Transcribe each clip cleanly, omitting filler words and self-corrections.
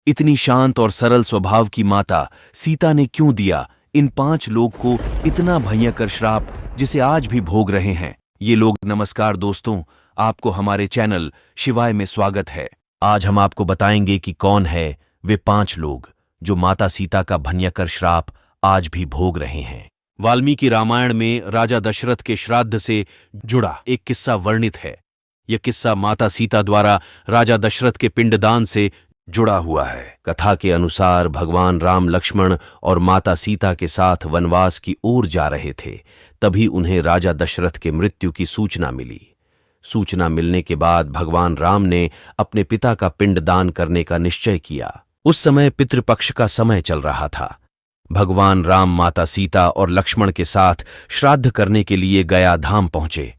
इतनी शांत और सरल स्वभाव की माता सीता ने क्यों दिया इन 5 लोग को इतना भयंकर श्राप जिसे आज भी भोग रहे हैं ये लोग। नमस्कार दोस्तों, आपको हमारे चैनल शिवाय में स्वागत है। आज हम आपको बताएंगे कि कौन है वे 5 लोग जो माता सीता का भयंकर श्राप आज भी भोग रहे हैं। वाल्मीकि रामायण में राजा दशरथ के श्राद्ध से जुड़ा एक किस्सा वर्णित है। यह किस्सा माता सीता द्वारा राजा दशरथ के पिंडदान से जुड़ा हुआ है। कथा के अनुसार भगवान राम लक्ष्मण और माता सीता के साथ वनवास की ओर जा रहे थे। तभी उन्हें राजा दशरथ के मृत्यु की सूचना मिली। सूचना मिलने के बाद भगवान राम ने अपने पिता का पिंडदान करने का निश्चय किया। उस समय पितृपक्ष का समय चल रहा था। भगवान राम माता सीता और लक्ष्मण के साथ श्राद्ध करने के लिए गया धाम पहुंचे।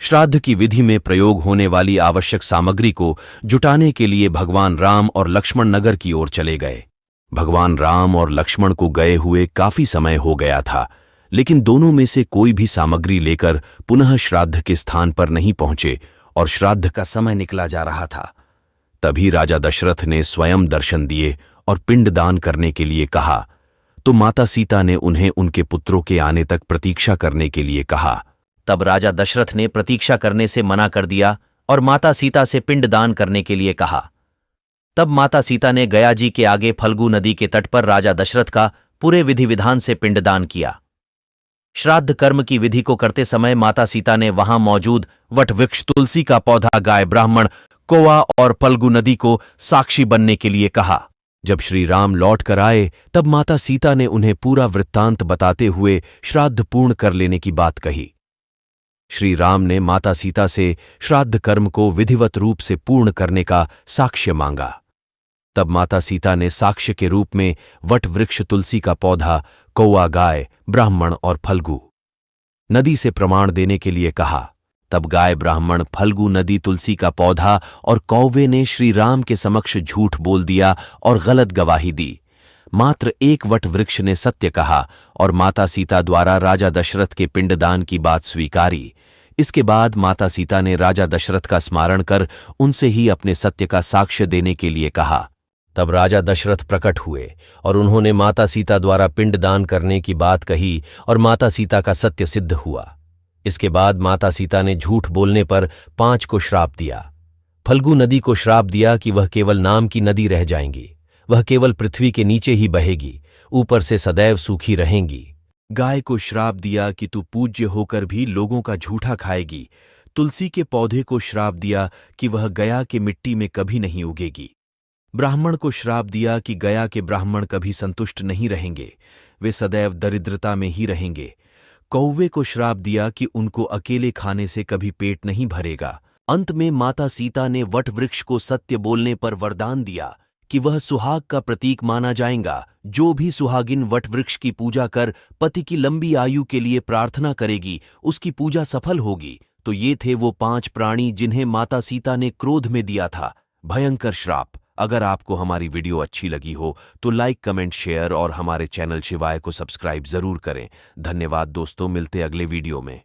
श्राद्ध की विधि में प्रयोग होने वाली आवश्यक सामग्री को जुटाने के लिए भगवान राम और लक्ष्मण नगर की ओर चले गए। भगवान राम और लक्ष्मण को गए हुए काफी समय हो गया था, लेकिन दोनों में से कोई भी सामग्री लेकर पुनः श्राद्ध के स्थान पर नहीं पहुंचे और श्राद्ध का समय निकला जा रहा था। तभी राजा दशरथ ने स्वयं दर्शन दिए और पिंडदान करने के लिए कहा, तो माता सीता ने उन्हें उनके पुत्रों के आने तक प्रतीक्षा करने के लिए कहा। तब राजा दशरथ ने प्रतीक्षा करने से मना कर दिया और माता सीता से पिंडदान करने के लिए कहा। तब माता सीता ने गया जी के आगे फल्गु नदी के तट पर राजा दशरथ का पूरे विधि विधान से पिंडदान किया। श्राद्ध कर्म की विधि को करते समय माता सीता ने वहां मौजूद वट वृक्ष, तुलसी का पौधा, गाय, ब्राह्मण, कौवा और फल्गु नदी को साक्षी बनने के लिए कहा। जब श्री राम लौट कर आए तब माता सीता ने उन्हें पूरा वृत्तांत बताते हुए श्राद्ध पूर्ण कर लेने की बात कही। श्री राम ने माता सीता से श्राद्ध कर्म को विधिवत रूप से पूर्ण करने का साक्ष्य मांगा। तब माता सीता ने साक्ष्य के रूप में वट वृक्ष, तुलसी का पौधा, कौवा, गाय, ब्राह्मण और फल्गु नदी से प्रमाण देने के लिए कहा। तब गाय, ब्राह्मण, फल्गु नदी, तुलसी का पौधा और कौवे ने श्री राम के समक्ष झूठ बोल दिया और गलत गवाही दी। मात्र एक वट वृक्ष ने सत्य कहा और माता सीता द्वारा राजा दशरथ के पिंडदान की बात स्वीकारी। इसके बाद माता सीता ने राजा दशरथ का स्मरण कर उनसे ही अपने सत्य का साक्ष्य देने के लिए कहा। तब राजा दशरथ प्रकट हुए और उन्होंने माता सीता द्वारा पिंडदान करने की बात कही और माता सीता का सत्य सिद्ध हुआ। इसके बाद माता सीता ने झूठ बोलने पर 5 को श्राप दिया। फल्गु नदी को श्राप दिया कि वह केवल नाम की नदी रह जाएंगी, वह केवल पृथ्वी के नीचे ही बहेगी, ऊपर से सदैव सूखी रहेंगी। गाय को श्राप दिया कि तू पूज्य होकर भी लोगों का झूठा खाएगी। तुलसी के पौधे को श्राप दिया कि वह गया के मिट्टी में कभी नहीं उगेगी। ब्राह्मण को श्राप दिया कि गया के ब्राह्मण कभी संतुष्ट नहीं रहेंगे, वे सदैव दरिद्रता में ही रहेंगे। कौवे को श्राप दिया कि उनको अकेले खाने से कभी पेट नहीं भरेगा। अंत में माता सीता ने वट वृक्ष को सत्य बोलने पर वरदान दिया कि वह सुहाग का प्रतीक माना जाएगा। जो भी सुहागिन वट वृक्ष की पूजा कर पति की लंबी आयु के लिए प्रार्थना करेगी, उसकी पूजा सफल होगी। तो ये थे वो 5 प्राणी जिन्हें माता सीता ने क्रोध में दिया था भयंकर श्राप। अगर आपको हमारी वीडियो अच्छी लगी हो तो लाइक, कमेंट, शेयर और हमारे चैनल शिवाय को सब्सक्राइब जरूर करें। धन्यवाद दोस्तों, मिलते अगले वीडियो में।